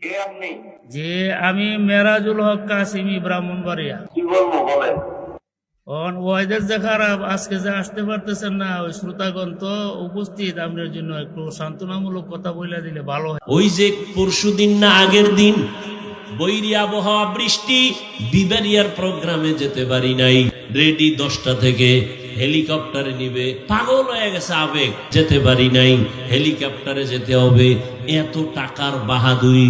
কে আপনি? যে আমি মেরাজুল হক কাসিমি ব্রাহ্মণবাড়িয়া। কি বলবো বলেন? ওয়াইদের যে খারাপ, আজকে যে আসতে পারতেছেন না ওই শ্রোতাগণ তো উপস্থিত, আপনার জন্য একটু সান্ত্বনামূলক কথা বলে দিলে ভালো হয়। ওই যে পরশুদিন না আগের দিন বৈরী আবহাওয়া, বৃষ্টি, বিবারিয়ার প্রোগ্রামে যেতে পারি নাই। রেডি 10টা থেকে হেলিকপ্টারে নিবে, পাগল হয়ে গেছে আবেগ, যেতে পারি নাই, হেলিকপ্টারে যেতে হবে। এত টাকার বাহাদুরি।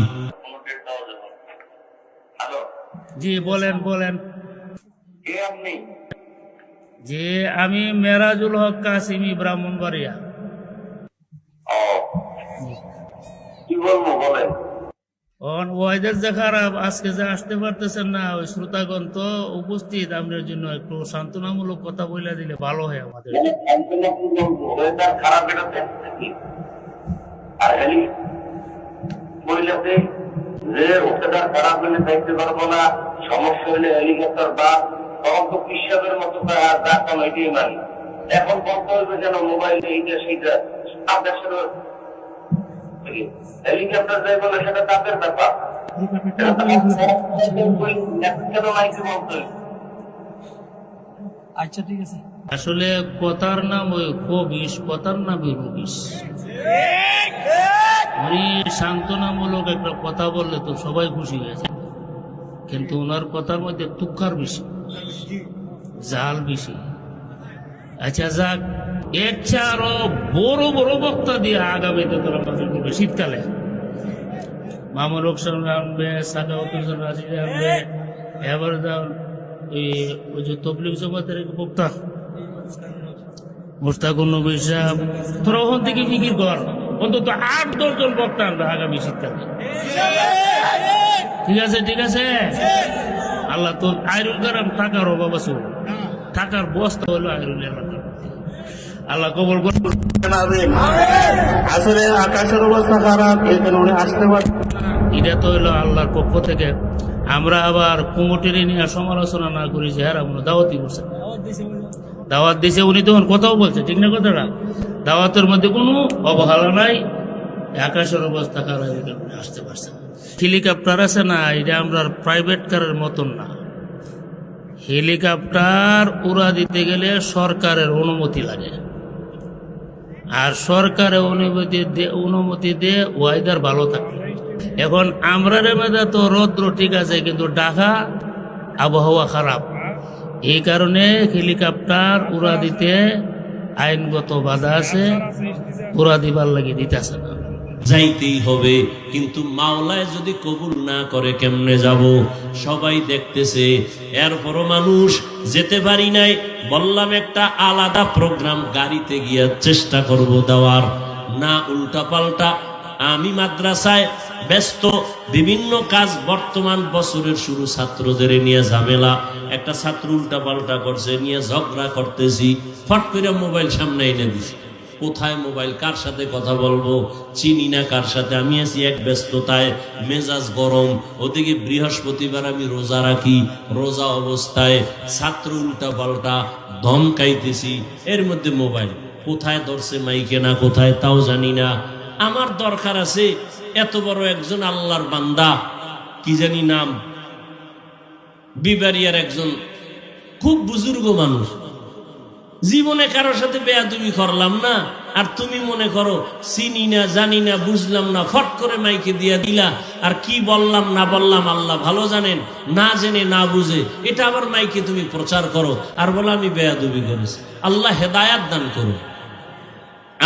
হ্যালো, জি বলেন বলেন। কে আপনি? যে আমি মেরাজুল হক কাসিমি ব্রাহ্মণবাড়িয়া। ও, কি বলবো বলেন? ওয়াইদের যে খারাপ, আজকে যে আসতে পারতেছেন না ওই শ্রোতাগণ তো উপস্থিত, আপনার জন্য একটু সান্ত্বনামূলক কথা বলে দিলে ভালো হয় আমাদের জন্য। একজন আপনি বলবো ওয়েদার খারাপ, এটা দেখতে কি? আর হেলি বইলাতে যে ওয়েদার খারাপ হলে দেখতে পারবো না, সমস্যা হলে হেলিকপ্টার বা তখন তো পিসাবের মতো যা কম এটাই মানি। এখন বলতে হবে যেন মোবাইলে এইটা সেইটা আপনার সাথে হেলিকপ্টার যাই বলে সেটা তাদের ব্যাপার। আচ্ছা ঠিক আছে। আসলে কথার নাম ওই কবিশ, কথার নাম ওই রবিশ। উনি সান্ত্বনামূলক একটা কথা বললে তো সবাই খুশি হয়ে যায়, কিন্তু ওনার কথার মধ্যে তুক্ষার বেশি, জাল বেশি। আচ্ছা যাক, এর চেয়ে আরো বড় বড় বক্তা দিয়ে আগামীতে তোরা পালন করবে শীতকালে। মামুন রোকসান আনবে, সাকাওয়াত হোসেন রাশিদ আনবে, এবার ওই যে তবলিগ জমাতের এক বক্তা মুস্তাকুর নবী সাহেব, তোরা ওখান থেকে ফিকির কর, অন্তত 8-10 জন বক্তা আনবে আগামী শীতকালে। ঠিক আছে ঠিক আছে। আল্লাহ তো আইরুল কারাম টাকার অভাব আছে, টাকার বস্তা হলো আইরুল এলাকা। আল্লাহ কবল করুন। আসলে আকাশের অবস্থা খারাপ, এই কারণে আসতে পারে। এটা তো হলো আল্লাহর পক্ষ থেকে। আমরা আবার কুমুটির নিয়ে সমালোচনা না করি যে হ্যাঁ দাওয়াতই করছে, দাওয়াত দিছে, উনি তখন কথাও বলছে, ঠিক না কথাটা? দাওয়াতের মধ্যে কোনো অবহেলা নাই। আকাশের অবস্থা খারাপ, এই কারণে আসতে পারছে। হেলিকপ্টার আছে না, এটা আমরা প্রাইভেট কারের মতন না। হেলিকপ্টার উড়া দিতে গেলে সরকারের অনুমতি লাগে, আর সরকারের অনুমতি দিয়ে ওয়েদার ভালো থাকে। এখন আমরা মধ্যে তো রৌদ্র ঠিক আছে, কিন্তু ঢাকা আবহাওয়া খারাপ, এই কারণে হেলিকপ্টার উড়া দিতে আইনগত বাধা আছে, উড়া দিবার লাগে দিতেছে না। যাইতেই হবে, কিন্তু মাওলায় যদি কবুল না করে কেমনে যাব? সবাই দেখতেছে, এরপরও মানুষ যেতে পারি নাই। বললাম একটা আলাদা প্রোগ্রাম গাড়িতে গিয়ে চেষ্টা করব দেওয়ার, না উল্টা পাল্টা। আমি মাদ্রাসায় ব্যস্ত, বিভিন্ন কাজ, বর্তমান বছরের শুরু, ছাত্রদের নিয়ে ঝামেলা। একটা ছাত্র উল্টা পাল্টা করছে, নিয়ে ঝগড়া করতেছি, ফট করে মোবাইল সামনে এনে দিছি। কোথায় মোবাইল, কার সাথে কথা বলবো, চিনি না কার সাথে। আমি আছি এক ব্যস্ততায়, মেজাজ গরম। ওদিকে বৃহস্পতিবার আমি রোজা রাখি, রোজা অবস্থায় ছাত্র উল্টা পাল্টা ধমকাইতেছি, এর মধ্যে মোবাইল কোথায় ধরছে, মাইকে না কোথায় তাও জানি না। আমার দরকার আছে, এত বড় একজন আল্লাহর বান্দা, কি জানি নাম, বিবারিয়ার একজন খুব বুজুর্গ মানুষ, জীবনে কারোর সাথে বেয়াদবি করলাম না, আর তুমি মনে করো চিনি না, জানি না, বুঝলাম না, ফট করে মাইকে দিয়া দিলা। আর কি বললাম না বললাম আল্লাহ ভালো জানেন, না জেনে না বুঝে এটা আবার মাইকে তুমি প্রচার করো, আর বলো আমি বেয়াদবি করেছি। আল্লাহ হেদায়াত দান করো।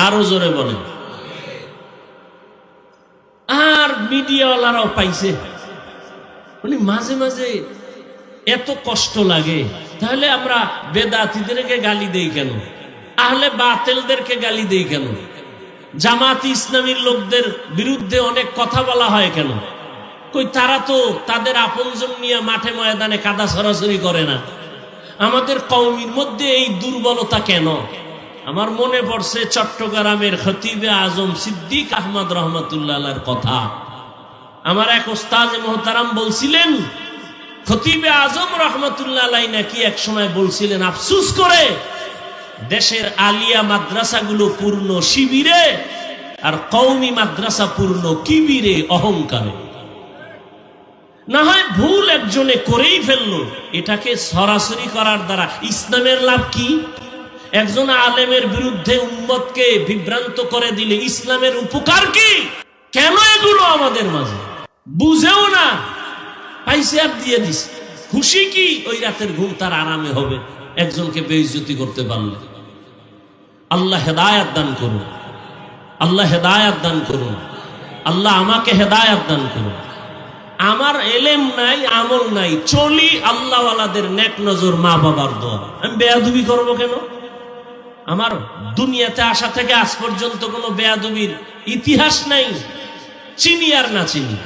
আরো জোরে বলেন। আর মিডিয়াওয়ালারাও পাইছে, মানে মাঝে মাঝে এত কষ্ট লাগে। তাহলে আমরা বেদাতীদেরকে গালি দেই কেন? আহলে বাতিলদেরকে গালি দেই কেন? জামাত ইসলামীর লোকদের বিরুদ্ধে অনেক কথা বলা হয় কেন? কই তারা তো তাদের আপনজন নিয়ে মাঠে ময়দানে কাদা সরাসরি করে না। আমাদের কওমের মধ্যে এই দুর্বলতা কেন? আমার মনে পড়ছে চট্টগ্রামের খতিবে আজম সিদ্দিক আহমদ রহমতুল্লাহ আলাইহির কথা। আমার এক ওস্তাদ মুহতারাম বলছিলেন, খতিবে আজম রহমতুল্লাহ আলাইহি নাকি এক সময় বলছিলেন, আফসোস করে দেশের আলিয়া মাদ্রাসাগুলো পূর্ণ শিবিরে আর কওমি মাদ্রাসা পূর্ণ কিবিরে, অহংকারে। না হয় ভুল একজনে করেই ফেললো, এটাকে সরাসরি করার দ্বারা ইসলামের লাভ কি? একজন আলেমের বিরুদ্ধে উম্মতকে বিভ্রান্ত করে দিলে ইসলামের উপকার কি? কেন এগুলো আমাদের মাঝে বুঝেও না, পাইছে আর দিয়ে দিছে। খুশি কি? ওই রাতের ঘুম তার আরামে হবে একজনকে বেইজ্জতি করতে পারলে। আল্লাহ হেদায়াত দান করুন, আল্লাহ হেদায়াত দান করুন, আল্লাহ আমাকে হেদায়াত দান করুন। আমার এলেম নাই, আমল নাই, চলি আল্লাহওয়ালাদের নেক নজর, মা বাবার দোয়া। আমি বেয়াদবি করবো কেন? আমার দুনিয়াতে আসা থেকে আজ পর্যন্ত কোনো বেয়াদবির ইতিহাস নাই, চিনি আর না চিনি।